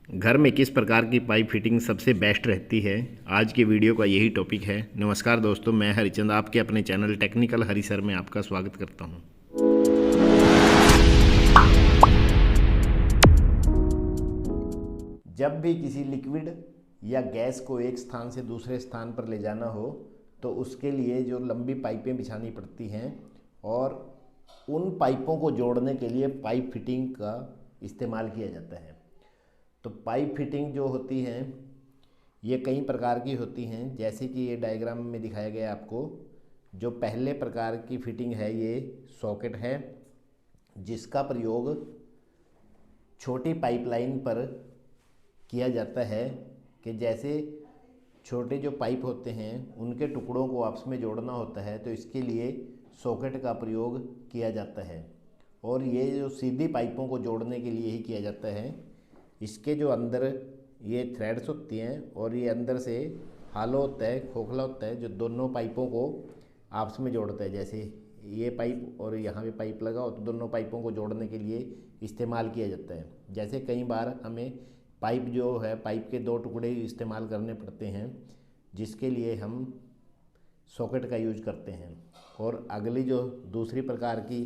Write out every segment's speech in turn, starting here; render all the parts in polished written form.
घर में किस प्रकार की पाइप फिटिंग सबसे बेस्ट रहती है, आज के वीडियो का यही टॉपिक है। नमस्कार दोस्तों, मैं हरिचंद आपके अपने चैनल टेक्निकल हरी सर में आपका स्वागत करता हूं। जब भी किसी लिक्विड या गैस को एक स्थान से दूसरे स्थान पर ले जाना हो तो उसके लिए जो लंबी पाइपें बिछानी पड़ती हैं और उन पाइपों को जोड़ने के लिए पाइप फिटिंग का इस्तेमाल किया जाता है। तो पाइप फिटिंग जो होती हैं ये कई प्रकार की होती हैं, जैसे कि ये डायग्राम में दिखाया गया आपको। जो पहले प्रकार की फिटिंग है ये सॉकेट है, जिसका प्रयोग छोटी पाइपलाइन पर किया जाता है कि जैसे छोटे जो पाइप होते हैं उनके टुकड़ों को आपस में जोड़ना होता है, तो इसके लिए सॉकेट का प्रयोग किया जाता है। और ये जो सीधी पाइपों को जोड़ने के लिए ही किया जाता है। इसके जो अंदर ये थ्रेड्स होती हैं और ये अंदर से हालो होता है, खोखला होता है, जो दोनों पाइपों को आपस में जोड़ता है। जैसे ये पाइप और यहाँ पे पाइप लगा हो तो दोनों पाइपों को जोड़ने के लिए इस्तेमाल किया जाता है। जैसे कई बार हमें पाइप जो है, पाइप के दो टुकड़े इस्तेमाल करने पड़ते हैं, जिसके लिए हम सॉकेट का यूज करते हैं। और अगली जो दूसरी प्रकार की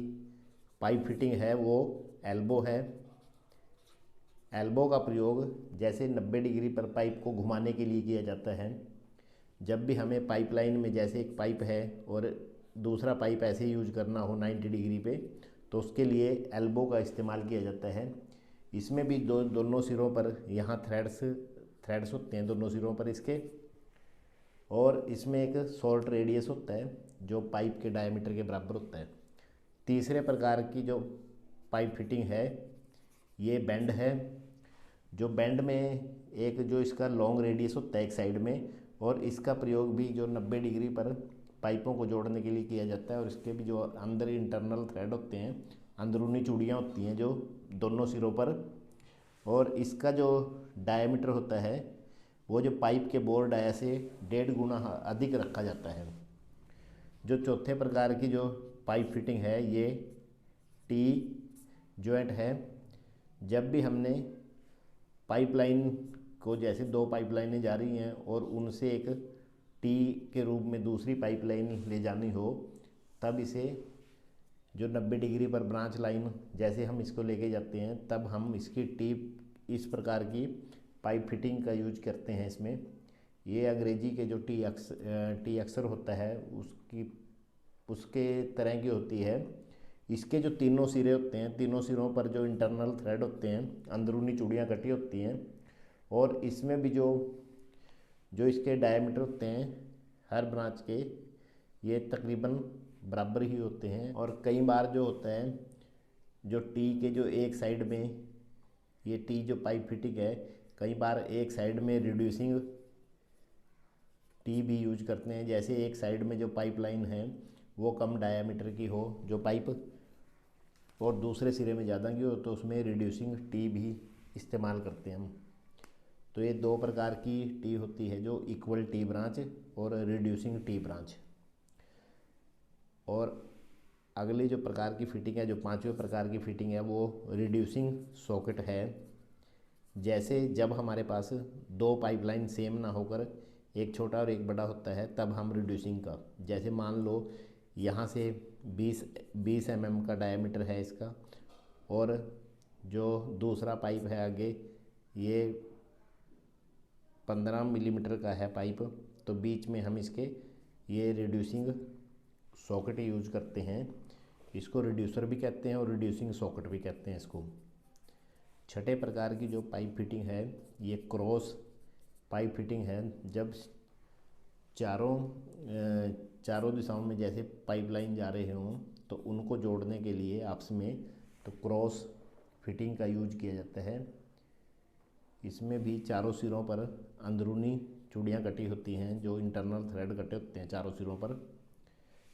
पाइप फिटिंग है वो एल्बो है। एल्बो का प्रयोग जैसे 90 डिग्री पर पाइप को घुमाने के लिए किया जाता है। जब भी हमें पाइपलाइन में जैसे एक पाइप है और दूसरा पाइप ऐसे यूज करना हो 90 डिग्री पे, तो उसके लिए एल्बो का इस्तेमाल किया जाता है। इसमें भी दोनों सिरों पर यहाँ थ्रेड्स होते हैं दोनों सिरों पर इसके, और इसमें एक शॉर्ट रेडियस होता है जो पाइप के डायमीटर के बराबर होता है। तीसरे प्रकार की जो पाइप फिटिंग है ये बैंड है। जो बैंड में एक जो इसका लॉन्ग रेडियस होता है एक साइड में, और इसका प्रयोग भी जो 90 डिग्री पर पाइपों को जोड़ने के लिए किया जाता है। और इसके भी जो अंदर इंटरनल थ्रेड होते हैं, अंदरूनी चूड़ियाँ होती हैं जो दोनों सिरों पर, और इसका जो डायमीटर होता है वो जो पाइप के बोर डाया से 1.5 गुना अधिक रखा जाता है। जो चौथे प्रकार की जो पाइप फिटिंग है ये टी जॉइंट है। जब भी हमने पाइपलाइन को, जैसे दो पाइपलाइनें जा रही हैं और उनसे एक टी के रूप में दूसरी पाइपलाइन ले जानी हो, तब इसे जो 90 डिग्री पर ब्रांच लाइन जैसे हम इसको लेके जाते हैं, तब हम इसकी टी इस प्रकार की पाइप फिटिंग का यूज करते हैं इसमें। ये अंग्रेजी के जो टी अक्सर होता है उसके तरह की होती है। इसके जो तीनों सिरे होते हैं, तीनों सिरों पर जो इंटरनल थ्रेड होते हैं, अंदरूनी चूड़ियाँ कटी होती हैं, और इसमें भी जो जो इसके डायमीटर होते हैं हर ब्रांच के, ये तकरीबन बराबर ही होते हैं। और कई बार जो होता है जो टी के जो एक साइड में, ये टी जो पाइप फिटिंग है, कई बार एक साइड में रिड्यूसिंग टी भी यूज करते हैं। जैसे एक साइड में जो पाइपलाइन है वो कम डायामीटर की हो जो पाइप, और दूसरे सिरे में ज़्यादा की हो, तो उसमें रिड्यूसिंग टी भी इस्तेमाल करते हैं हम। तो ये दो प्रकार की टी होती है, जो इक्वल टी ब्रांच और रिड्यूसिंग टी ब्रांच। और अगली जो प्रकार की फिटिंग है, जो पांचवें प्रकार की फिटिंग है, वो रिड्यूसिंग सॉकेट है। जैसे जब हमारे पास दो पाइपलाइन सेम ना होकर एक छोटा और एक बड़ा होता है, तब हम रिड्यूसिंग का, जैसे मान लो यहाँ से 20 mm का डायमीटर है इसका, और जो दूसरा पाइप है आगे ये 15 मिलीमीटर का है पाइप, तो बीच में हम इसके ये रिड्यूसिंग सॉकेट यूज करते हैं। इसको रिड्यूसर भी कहते हैं और रिड्यूसिंग सॉकेट भी कहते हैं इसको। छठे प्रकार की जो पाइप फिटिंग है ये क्रॉस पाइप फिटिंग है। जब चारों दिशाओं में जैसे पाइपलाइन जा रहे हों, तो उनको जोड़ने के लिए आपस में तो क्रॉस फिटिंग का यूज किया जाता है। इसमें भी चारों सिरों पर अंदरूनी चूड़ियाँ कटी होती हैं, जो इंटरनल थ्रेड कटे होते हैं चारों सिरों पर।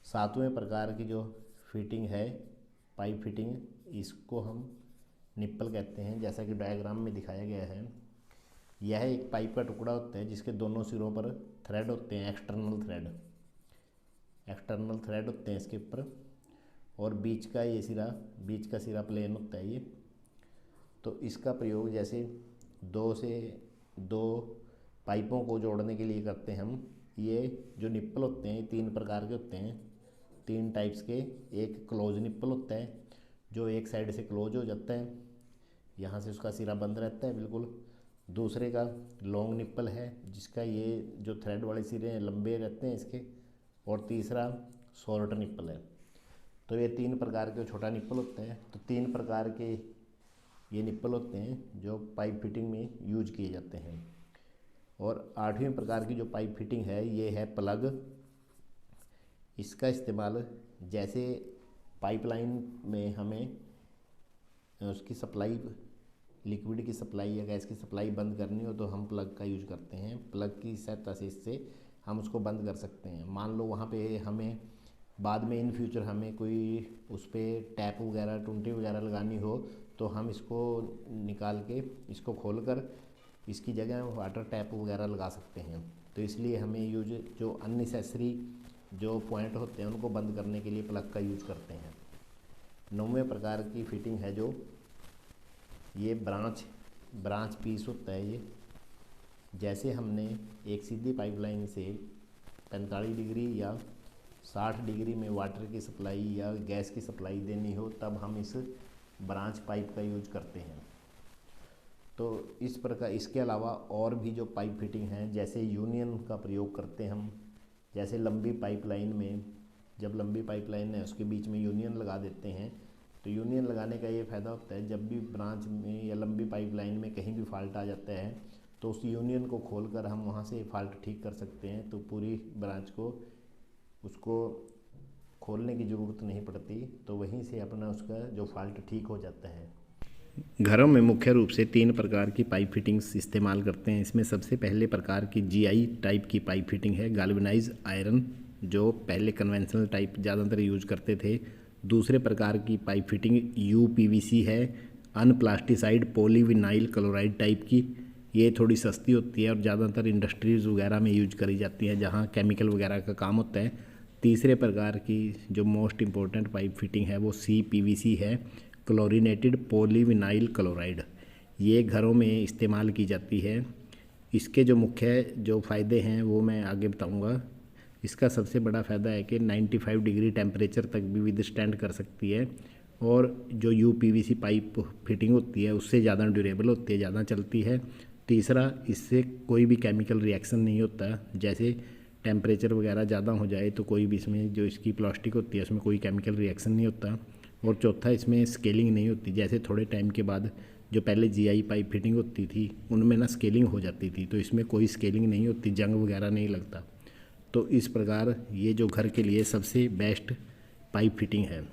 सातवें प्रकार की जो फिटिंग है पाइप फिटिंग, इसको हम निप्पल कहते हैं। जैसा कि डायग्राम में दिखाया गया है, यह एक पाइप का टुकड़ा होता है जिसके दोनों सिरों पर थ्रेड होते हैं, एक्सटर्नल थ्रेड होते हैं इसके ऊपर, और बीच का सिरा प्लेन होता है ये। तो इसका प्रयोग जैसे 2 से 2 पाइपों को जोड़ने के लिए करते हैं हम। ये जो निप्पल होते हैं 3 प्रकार के होते हैं, 3 टाइप्स के। एक क्लोज निप्पल होता है जो एक साइड से क्लोज हो जाता है, यहाँ से उसका सिरा बंद रहता है बिल्कुल। दूसरे का लॉन्ग निप्पल है जिसका ये जो थ्रेड वाले सिरे हैं लंबे रहते हैं इसके। और तीसरा शॉर्ट निप्पल है। तो ये 3 प्रकार के छोटा निप्पल होते हैं। तो 3 प्रकार के ये निप्पल होते हैं जो पाइप फिटिंग में यूज किए जाते हैं। और 8वें प्रकार की जो पाइप फिटिंग है ये है प्लग। इसका इस्तेमाल जैसे पाइपलाइन में हमें उसकी सप्लाई, लिक्विड की सप्लाई या गैस की सप्लाई बंद करनी हो तो हम प्लग का यूज करते हैं। प्लग की सहायता से इससे हम उसको बंद कर सकते हैं। मान लो वहाँ पे हमें बाद में इन फ्यूचर हमें कोई उस पर टैप वगैरह टुंटी वगैरह लगानी हो तो हम इसको निकाल के इसको खोलकर इसकी जगह वाटर टैप वगैरह लगा सकते हैं। तो इसलिए हमें यूज जो अननेसेसरी जो पॉइंट होते हैं उनको बंद करने के लिए प्लग का यूज करते हैं। 9वें प्रकार की फिटिंग है जो ये ब्रांच पीस होता है। ये जैसे हमने एक सीधी पाइपलाइन से 45 डिग्री या 60 डिग्री में वाटर की सप्लाई या गैस की सप्लाई देनी हो तब हम इस ब्रांच पाइप का यूज करते हैं। तो इस प्रकार इसके अलावा और भी जो पाइप फिटिंग हैं जैसे यूनियन का प्रयोग करते हैं हम। जैसे लंबी पाइपलाइन में, जब लंबी पाइपलाइन है उसके बीच में यूनियन लगा देते हैं। तो यूनियन लगाने का ये फ़ायदा होता है जब भी ब्रांच में या लंबी पाइपलाइन में कहीं भी फॉल्ट आ जाता है तो उस यूनियन को खोलकर हम वहाँ से फॉल्ट ठीक कर सकते हैं। तो पूरी ब्रांच को उसको खोलने की ज़रूरत नहीं पड़ती, तो वहीं से अपना उसका जो फॉल्ट ठीक हो जाता है। घरों में मुख्य रूप से 3 प्रकार की पाइप फिटिंग्स इस्तेमाल करते हैं। इसमें सबसे पहले प्रकार की जीआई टाइप की पाइप फिटिंग है, गैल्वेनाइज आयरन, जो पहले कन्वेंशनल टाइप ज़्यादातर यूज करते थे। दूसरे प्रकार की पाइप फिटिंग यूपीवीसी है, अनप्लास्टिसाइड पॉलीविनाइल क्लोराइड टाइप की। ये थोड़ी सस्ती होती है और ज़्यादातर इंडस्ट्रीज़ वगैरह में यूज करी जाती है जहाँ केमिकल वगैरह का काम होता है। तीसरे प्रकार की जो मोस्ट इम्पोर्टेंट पाइप फिटिंग है वो सीपीवीसी है, क्लोरीनेटेड पॉलीविनाइल क्लोराइड। ये घरों में इस्तेमाल की जाती है। इसके जो मुख्य जो फ़ायदे हैं वो मैं आगे बताऊंगा। इसका सबसे बड़ा फ़ायदा है कि 95 डिग्री टेम्परेचर तक भी विदस्टैंड कर सकती है। और जो यूपीवीसी पाइप फिटिंग होती है उससे ज़्यादा ड्यूरेबल होती है, ज़्यादा चलती है। तीसरा, इससे कोई भी केमिकल रिएक्शन नहीं होता। जैसे टेम्परेचर वगैरह ज़्यादा हो जाए तो कोई भी इसमें जो इसकी प्लास्टिक होती है उसमें कोई केमिकल रिएक्शन नहीं होता। और चौथा, इसमें स्केलिंग नहीं होती। जैसे थोड़े टाइम के बाद जो पहले जीआई पाइप फिटिंग होती थी उनमें ना स्केलिंग हो जाती थी, तो इसमें कोई स्केलिंग नहीं होती, जंग वगैरह नहीं लगता। तो इस प्रकार ये जो घर के लिए सबसे बेस्ट पाइप फिटिंग है।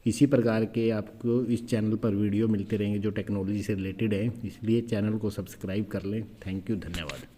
इसी प्रकार के आपको इस चैनल पर वीडियो मिलते रहेंगे जो टेक्नोलॉजी से रिलेटेड है, इसलिए चैनल को सब्सक्राइब कर लें। थैंक यू, धन्यवाद।